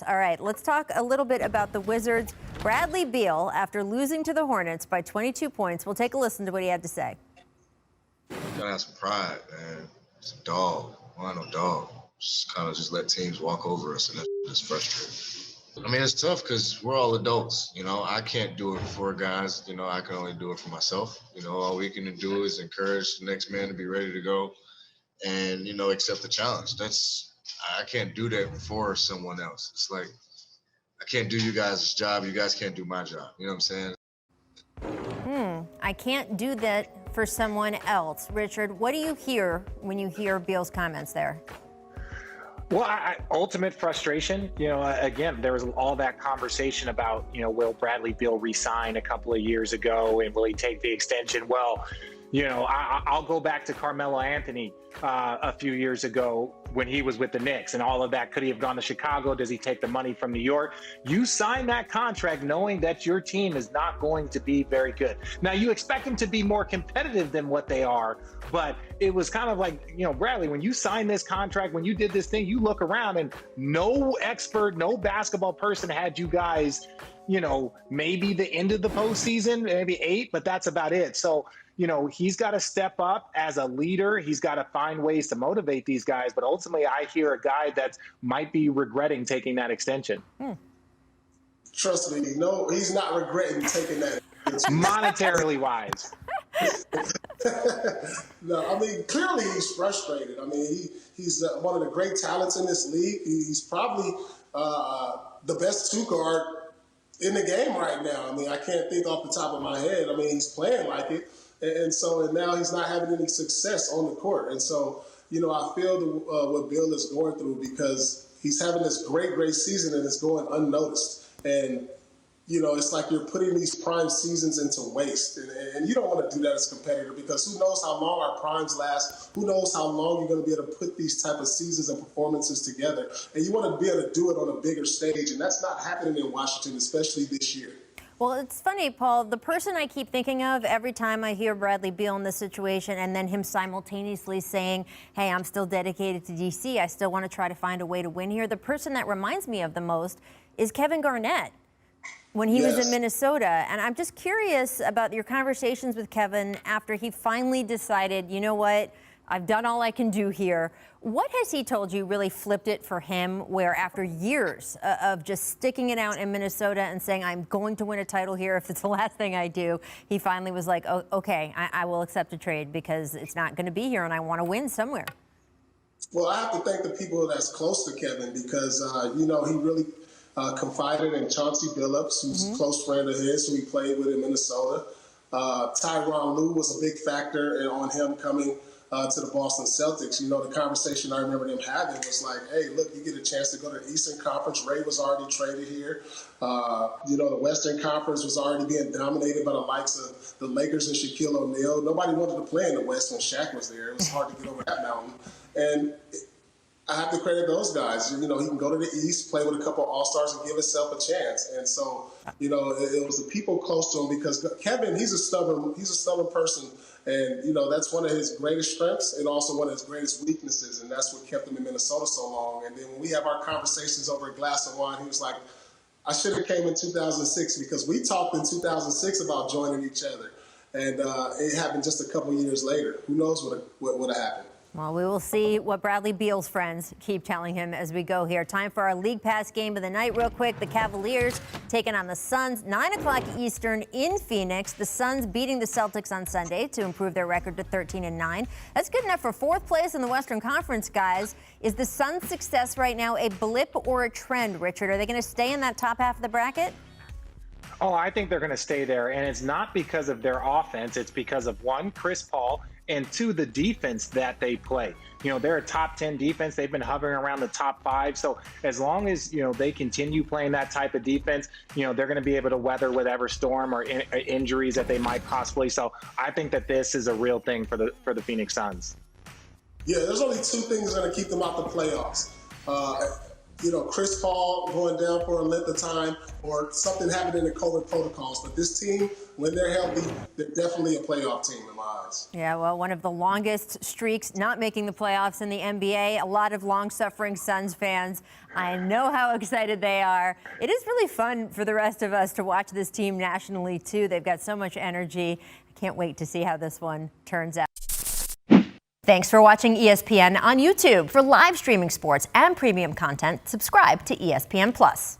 All right, let's talk a little bit about the Wizards. Bradley Beal, after losing to the Hornets by 22 points, we'll take a listen to what he had to say. You gotta have some pride, man. It's a dog. Why no dog? Just kind of just let teams walk over us, and that's frustrating. I mean, it's tough because we're all adults. I can't do it for guys. I can only do it for myself. All we can do is encourage the next man to be ready to go and, accept the challenge. I can't do that for someone else. It's like, I can't do you guys' job. You guys can't do my job. You know what I'm saying? I can't do that for someone else. Richard, what do you hear when you hear Beal's comments there? Well, ultimate frustration. Again, there was all that conversation about, will Bradley Beal resign a couple of years ago and will he take the extension? Well, I'll go back to Carmelo Anthony a few years ago when he was with the Knicks and all of that. Could he have gone to Chicago? Does he take the money from New York? You sign that contract knowing that your team is not going to be very good. Now, you expect them to be more competitive than what they are, but it was kind of like, Bradley, when you signed this contract, when you did this thing, you look around and no expert, no basketball person had you guys, maybe the end of the postseason, maybe 8, but that's about it. So, he's got to step up as a leader. He's got to find ways to motivate these guys. But ultimately, I hear a guy that might be regretting taking that extension. Trust me, no, he's not regretting taking that. Monetarily wise. No, I mean, clearly he's frustrated. I mean, he's one of the great talents in this league. He's probably the best two guard in the game right now. I mean, I can't think off the top of my head. I mean, he's playing like it. And now he's not having any success on the court. And so, I feel what Bill is going through because he's having this great season and it's going unnoticed. And, it's like you're putting these prime seasons into waste. And you don't want to do that as a competitor because who knows how long our primes last? Who knows how long you're going to be able to put these type of seasons and performances together? And you want to be able to do it on a bigger stage. And that's not happening in Washington, especially this year. Well, it's funny, Paul, the person I keep thinking of every time I hear Bradley Beal in this situation and then him simultaneously saying, hey, I'm still dedicated to D.C., I still want to try to find a way to win here. The person that reminds me of the most is Kevin Garnett when he was in Minnesota. And I'm just curious about your conversations with Kevin after he finally decided, you know what, I've done all I can do here. What has he told you really flipped it for him where after years of just sticking it out in Minnesota and saying, I'm going to win a title here if it's the last thing I do, he finally was like, oh, okay, I will accept a trade because it's not going to be here and I want to win somewhere? Well, I have to thank the people that's close to Kevin because, he really confided in Chauncey Billups, who's a close friend of his, who he played with in Minnesota. Tyronn Lue was a big factor on him coming to the Boston Celtics. The conversation I remember them having was like, hey, look, you get a chance to go to the Eastern Conference. Ray was already traded here. The Western Conference was already being dominated by the likes of the Lakers and Shaquille O'Neal. Nobody wanted to play in the West when Shaq was there. It was hard to get over that mountain. And I have to credit those guys. He can go to the East, play with a couple of All-Stars and give himself a chance. And so, it was the people close to him because Kevin, he's a stubborn person. And, that's one of his greatest strengths and also one of his greatest weaknesses. And that's what kept him in Minnesota so long. And then when we have our conversations over a glass of wine, he was like, I should have came in 2006 because we talked in 2006 about joining each other. And it happened just a couple years later. Who knows what would have happened? Well, we will see what Bradley Beal's friends keep telling him as we go here. Time for our League Pass game of the night real quick. The Cavaliers taking on the Suns, 9 o'clock Eastern in Phoenix. The Suns beating the Celtics on Sunday to improve their record to 13-9. That's good enough for 4th place in the Western Conference, guys. Is the Suns' success right now a blip or a trend, Richard? Are they going to stay in that top half of the bracket? Oh, I think they're going to stay there. And it's not because of their offense. It's because of, 1, Chris Paul, and 2, the defense that they play. They're a top 10 defense. They've been hovering around the top 5. So as long as, they continue playing that type of defense, they're going to be able to weather whatever storm or injuries that they might possibly. So I think that this is a real thing for the Phoenix Suns. Yeah, there's only 2 things that are going to keep them out the playoffs. Chris Paul going down for a length of time or something happening in the COVID protocols. But this team, when they're healthy, they're definitely a playoff team in my eyes. Yeah, well, one of the longest streaks not making the playoffs in the NBA. A lot of long-suffering Suns fans. I know how excited they are. It is really fun for the rest of us to watch this team nationally, too. They've got so much energy. I can't wait to see how this one turns out. Thanks for watching ESPN on YouTube. For live streaming sports and premium content, subscribe to ESPN+.